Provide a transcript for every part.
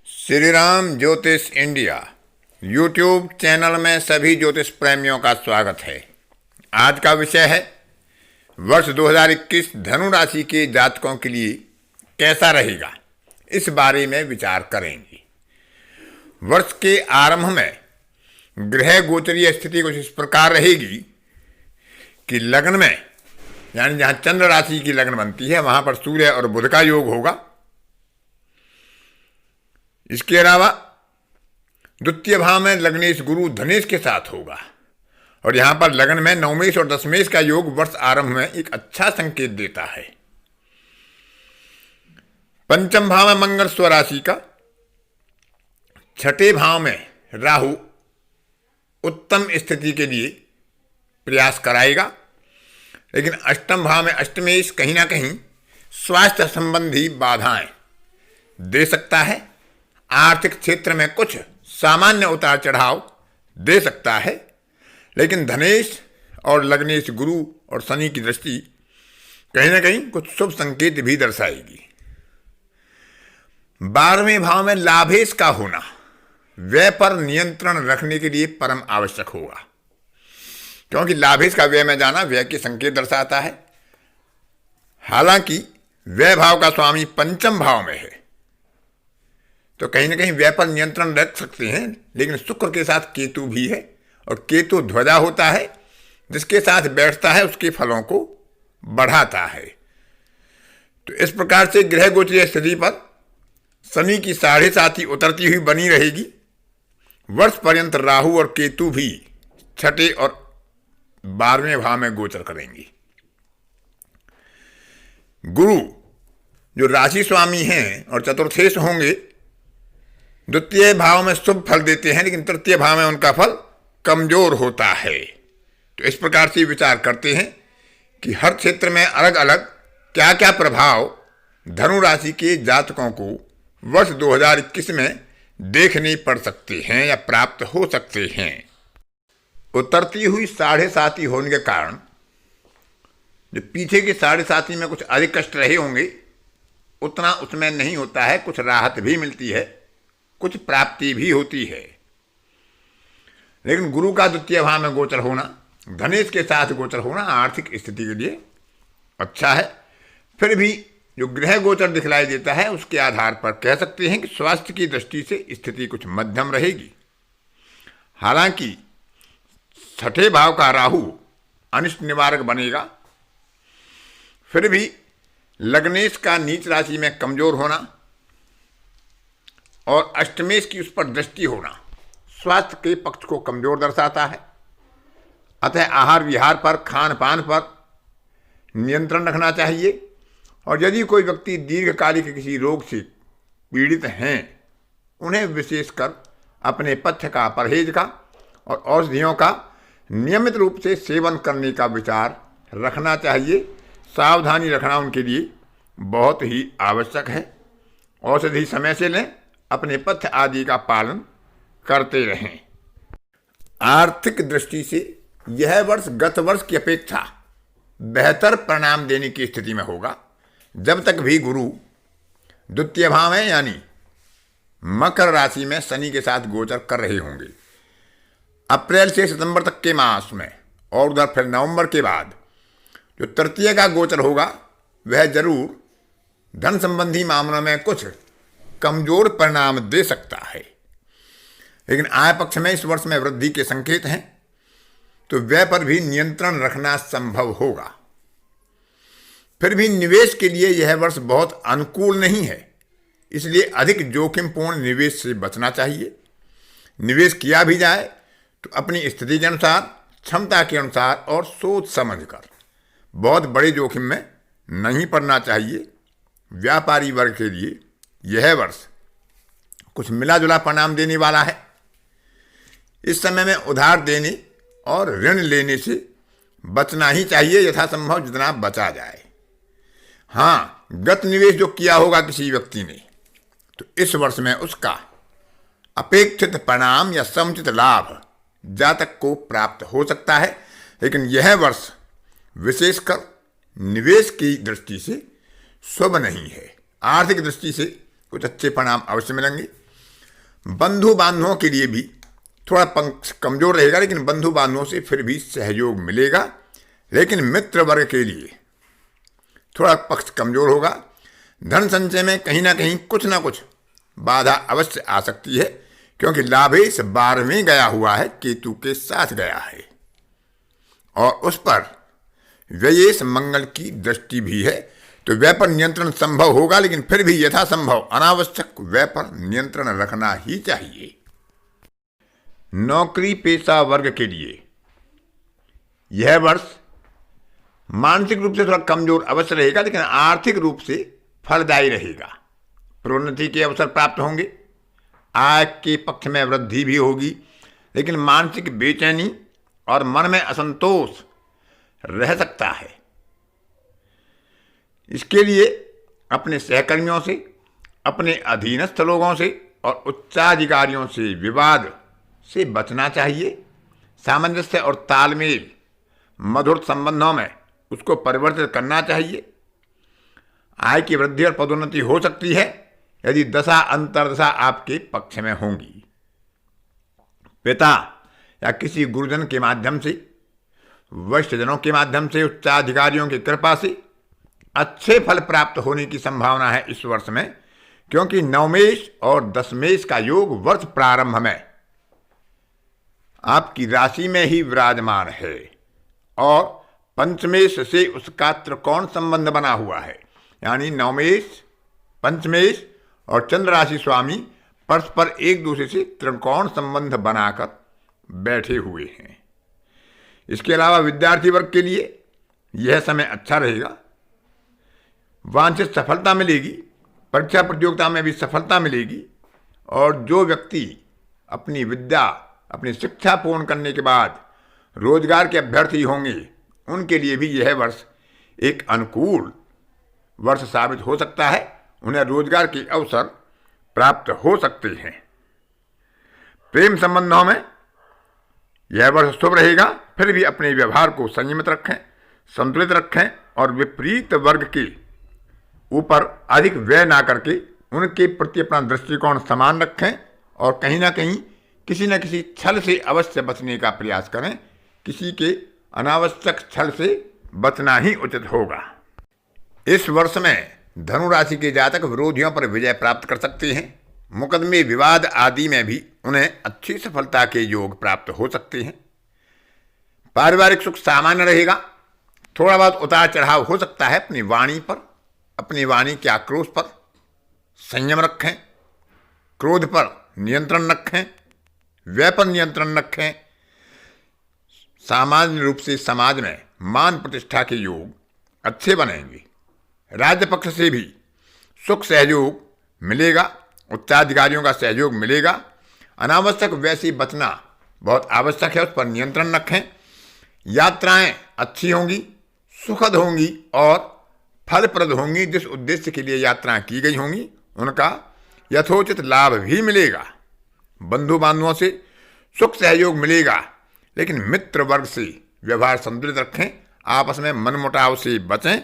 श्री राम ज्योतिष India YouTube channel में सभी ज्योतिष प्रेमियों का स्वागत है। आज का विषय है वर्ष 2021 धनु राशि के जातकों के लिए कैसा रहेगा, इस बारे में विचार करेंगे। वर्ष के आरंभ में ग्रह गोचरीय स्थिति कुछ इस प्रकार रहेगी कि लग्न में, यानी जहां चंद्र राशि की लग्न बनती है, वहां पर सूर्य और बुध का योग होगा। इसके अलावा द्वितीय भाव में लग्नेश गुरु धनेश के साथ होगा और यहां पर लग्न में नवमेश और दशमेश का योग वर्ष आरंभ में एक अच्छा संकेत देता है। पंचम भाव में मंगल स्वराशि का, छठे भाव में राहु उत्तम स्थिति के लिए प्रयास कराएगा, लेकिन अष्टम भाव में अष्टमेश कहीं ना कहीं स्वास्थ्य संबंधी बाधाएं दे सकता है। आर्थिक क्षेत्र में कुछ सामान्य उतार चढ़ाव दे सकता है, लेकिन धनेश और लग्नेश गुरु और शनि की दृष्टि कहीं ना कहीं कुछ शुभ संकेत भी दर्शाएगी। 12वें भाव में लाभेश का होना व्यय पर नियंत्रण रखने के लिए परम आवश्यक होगा, क्योंकि लाभेश का व्यय में जाना व्यय के संकेत दर्शाता है। हालांकि व्यय भाव का स्वामी पंचम भाव में है, तो कहीं ना कहीं व्यय पर नियंत्रण रख सकते हैं, लेकिन शुक्र के साथ केतु भी है और केतु ध्वजा होता है, जिसके साथ बैठता है उसके फलों को बढ़ाता है। तो इस प्रकार से ग्रह गोचरीय स्थिति पर शनि की 7.5 उतरती हुई बनी रहेगी। वर्ष पर्यंत राहु और केतु भी छठे और 12वें भाव में गोचर करेंगे। गुरु जो राशि स्वामी हैं और चतुर्थेश होंगे, द्वितीय भाव में शुभ फल देते हैं, लेकिन तृतीय भाव में उनका फल कमजोर होता है। तो इस प्रकार से विचार करते हैं कि हर क्षेत्र में अलग अलग क्या क्या प्रभाव धनु राशि के जातकों को वर्ष 2021 में देखने पड़ सकते हैं या प्राप्त हो सकते हैं। उतरती हुई 7.5 होने के कारण जो पीछे के 7.5 में कुछ अधिक कष्ट रहे होंगे, उतना उसमें नहीं होता है। कुछ राहत भी मिलती है, कुछ प्राप्ति भी होती है। लेकिन गुरु का द्वितीय भाव में गोचर होना, धनेश के साथ गोचर होना आर्थिक स्थिति के लिए अच्छा है। फिर भी जो ग्रह गोचर दिखलाई देता है, उसके आधार पर कह सकते हैं कि स्वास्थ्य की दृष्टि से स्थिति कुछ मध्यम रहेगी। हालांकि छठे भाव का राहु अनिष्ट निवारक बनेगा। फिर भी लग्नेश का नीच राशि में कमजोर होना और अष्टमेश की उस पर दृष्टि होना स्वास्थ्य के पक्ष को कमजोर दर्शाता है। अतः आहार विहार पर, खान पान पर नियंत्रण रखना चाहिए। और यदि कोई व्यक्ति दीर्घकालिक किसी रोग से पीड़ित हैं, उन्हें विशेषकर अपने पथ्य का, परहेज का और औषधियों का नियमित रूप से सेवन करने का विचार रखना चाहिए। सावधानी रखना उनके लिए बहुत ही आवश्यक है। औषधि समय से लें, अपने पथ्य आदि का पालन करते रहें। आर्थिक दृष्टि से यह वर्ष गत वर्ष की अपेक्षा बेहतर परिणाम देने की स्थिति में होगा, जब तक भी गुरु द्वितीय भाव में यानी मकर राशि में शनि के साथ गोचर कर रहे होंगे। अप्रैल से सितंबर तक के मास में और उधर फिर नवंबर के बाद जो तृतीय का गोचर होगा, वह जरूर धन संबंधी मामलों में कुछ कमजोर परिणाम दे सकता है। लेकिन आय पक्ष में इस वर्ष में वृद्धि के संकेत हैं, तो व्यय पर भी नियंत्रण रखना संभव होगा। फिर भी निवेश के लिए यह वर्ष बहुत अनुकूल नहीं है, इसलिए अधिक जोखिमपूर्ण निवेश से बचना चाहिए। निवेश किया भी जाए तो अपनी स्थिति के अनुसार, क्षमता के अनुसार और सोच समझकर, बहुत बड़े जोखिम में नहीं पड़ना चाहिए। व्यापारी वर्ग के लिए यह वर्ष कुछ मिला जुला परिणाम देने वाला है। इस समय में उधार देने और ऋण लेने से बचना ही चाहिए, यथासंभव जितना बचा जाए। हाँ, गत निवेश जो किया होगा किसी व्यक्ति ने, तो इस वर्ष में उसका अपेक्षित परिणाम या समुचित लाभ जातक को प्राप्त हो सकता है। लेकिन यह वर्ष विशेषकर निवेश की दृष्टि से शुभ नहीं है। आर्थिक दृष्टि से कुछ अच्छे परिणाम अवश्य मिलेंगे, बंधु बांधवों के लिए भी थोड़ा पक्ष कमजोर रहेगा, लेकिन बंधु बांधवों से फिर भी सहयोग मिलेगा। लेकिन मित्र वर्ग के लिए थोड़ा पक्ष कमजोर होगा। धन संचय में कहीं ना कहीं कुछ ना कुछ बाधा अवश्य आ सकती है, क्योंकि लाभेश 12वें गया हुआ है, केतु के साथ गया है और उस पर व्ययेश मंगल की दृष्टि भी है। तो व्यय पर नियंत्रण संभव होगा, लेकिन फिर भी यथासंभव अनावश्यक व्यय पर नियंत्रण रखना ही चाहिए। नौकरी पेशा वर्ग के लिए यह वर्ष मानसिक रूप से थोड़ा कमजोर अवश्य रहेगा, लेकिन आर्थिक रूप से फलदायी रहेगा। प्रोन्नति के अवसर प्राप्त होंगे, आय के पक्ष में वृद्धि भी होगी, लेकिन मानसिक बेचैनी और मन में असंतोष रह सकता है। इसके लिए अपने सहकर्मियों से, अपने अधीनस्थ लोगों से और उच्चाधिकारियों से विवाद से बचना चाहिए। सामंजस्य और तालमेल, मधुर संबंधों में उसको परिवर्तित करना चाहिए। आय की वृद्धि और पदोन्नति हो सकती है यदि दशा अंतर्दशा आपके पक्ष में होंगी। पिता या किसी गुरुजन के माध्यम से, वरिष्ठजनों के माध्यम से, उच्चाधिकारियों की कृपा से अच्छे फल प्राप्त होने की संभावना है इस वर्ष में, क्योंकि नवमेश और दशमेश का योग वर्ष प्रारंभ में आपकी राशि में ही विराजमान है और पंचमेश से उसका त्रिकोण संबंध बना हुआ है। यानी नवमेश, पंचमेश और चंद्र राशि स्वामी परस्पर एक दूसरे से त्रिकोण संबंध बनाकर बैठे हुए हैं। इसके अलावा विद्यार्थी वर्ग के लिए यह समय अच्छा रहेगा। वांछित सफलता मिलेगी, परीक्षा प्रतियोगिता में भी सफलता मिलेगी और जो व्यक्ति अपनी विद्या, अपनी शिक्षा पूर्ण करने के बाद रोजगार के अभ्यर्थी होंगे, उनके लिए भी यह वर्ष एक अनुकूल वर्ष साबित हो सकता है। उन्हें रोजगार के अवसर प्राप्त हो सकते हैं। प्रेम संबंधों में यह वर्ष शुभ रहेगा, फिर भी अपने व्यवहार को संयमित रखें, संतुलित रखें और विपरीत वर्ग के ऊपर अधिक व्यय ना करके उनके प्रति अपना दृष्टिकोण समान रखें और कहीं ना कहीं किसी न किसी छल से अवश्य बचने का प्रयास करें। किसी के अनावश्यक छल से बचना ही उचित होगा। इस वर्ष में धनु राशि के जातक विरोधियों पर विजय प्राप्त कर सकते हैं। मुकदमे, विवाद आदि में भी उन्हें अच्छी सफलता के योग प्राप्त हो सकते हैं। पारिवारिक सुख सामान्य रहेगा। थोड़ा बहुत उतार चढ़ाव हो सकता है अपनी वाणी पर। अपनी वाणी के आक्रोश पर संयम रखें, क्रोध पर नियंत्रण रखें, व्यय पर नियंत्रण रखें। सामान्य रूप से समाज में मान प्रतिष्ठा के योग अच्छे बनेंगे। राज्य पक्ष से भी सुख सहयोग मिलेगा, उच्चाधिकारियों का सहयोग मिलेगा। अनावश्यक व्यय से बचना बहुत आवश्यक है, उस पर नियंत्रण रखें। यात्राएं अच्छी होंगी, सुखद होंगी और फलप्रद होंगी। जिस उद्देश्य के लिए यात्राएं की गई होंगी उनका यथोचित लाभ भी मिलेगा। बंधु बांधवों से सुख सहयोग मिलेगा, लेकिन मित्र वर्ग से व्यवहार संतुलित रखें। आपस में मनमुटाव से बचें,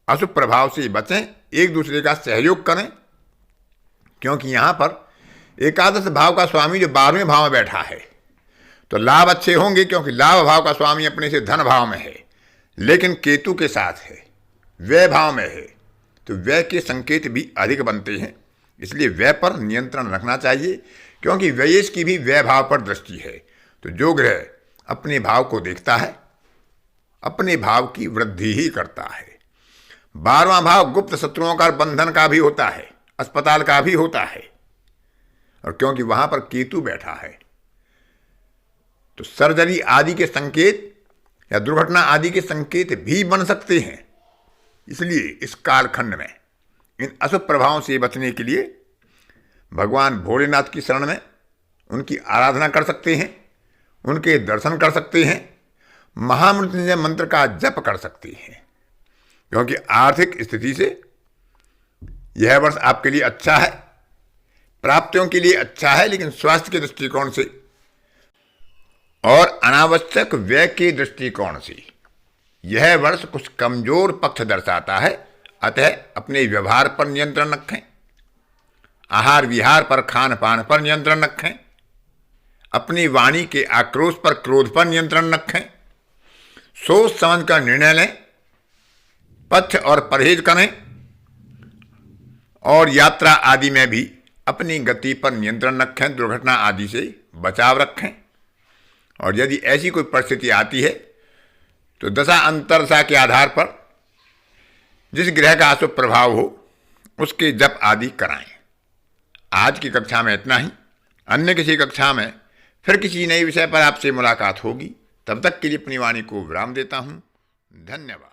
अशुभ प्रभाव से बचें, एक दूसरे का सहयोग करें, क्योंकि यहाँ पर एकादश भाव का स्वामी जो 12वें भाव में बैठा है, तो लाभ अच्छे होंगे, क्योंकि लाभ भाव का स्वामी अपने से धन भाव में है, लेकिन केतु के साथ है, व्यय भाव में है, तो व्यय के संकेत भी अधिक बनते हैं। इसलिए व्यय पर नियंत्रण रखना चाहिए, क्योंकि व्ययेश की भी व्यय भाव पर दृष्टि है। तो जो ग्रह अपने भाव को देखता है, अपने भाव की वृद्धि ही करता है। 12वां भाव गुप्त शत्रुओं का बंधन का भी होता है, अस्पताल का भी होता है, और क्योंकि वहां पर केतु बैठा है तो सर्जरी आदि के संकेत या दुर्घटना आदि के संकेत भी बन सकते हैं। इसलिए इस कालखंड में इन अशुभ प्रभावों से बचने के लिए भगवान भोलेनाथ की शरण में उनकी आराधना कर सकते हैं, उनके दर्शन कर सकते हैं, महामृत्युंजय मंत्र का जप कर सकते हैं, क्योंकि आर्थिक स्थिति से यह वर्ष आपके लिए अच्छा है, प्राप्तियों के लिए अच्छा है, लेकिन स्वास्थ्य के दृष्टिकोण से और अनावश्यक व्यय के दृष्टिकोण से यह वर्ष कुछ कमजोर पक्ष दर्शाता है। अतः अपने व्यवहार पर नियंत्रण रखें, आहार विहार पर, खान पान पर नियंत्रण रखें। अपनी वाणी के आक्रोश पर, क्रोध पर नियंत्रण रखें। सोच समझ कर निर्णय लें। पथ्य और परहेज करें और यात्रा आदि में भी अपनी गति पर नियंत्रण रखें। दुर्घटना आदि से बचाव रखें। और यदि ऐसी कोई परिस्थिति आती है तो दशा अंतरदशा के आधार पर जिस ग्रह का अशुभ प्रभाव हो उसके जप आदि कराएं। आज की कक्षा में इतना ही। अन्य किसी कक्षा में फिर किसी नए विषय पर आपसे मुलाकात होगी। तब तक के लिए अपनी वाणी को विराम देता हूं। धन्यवाद।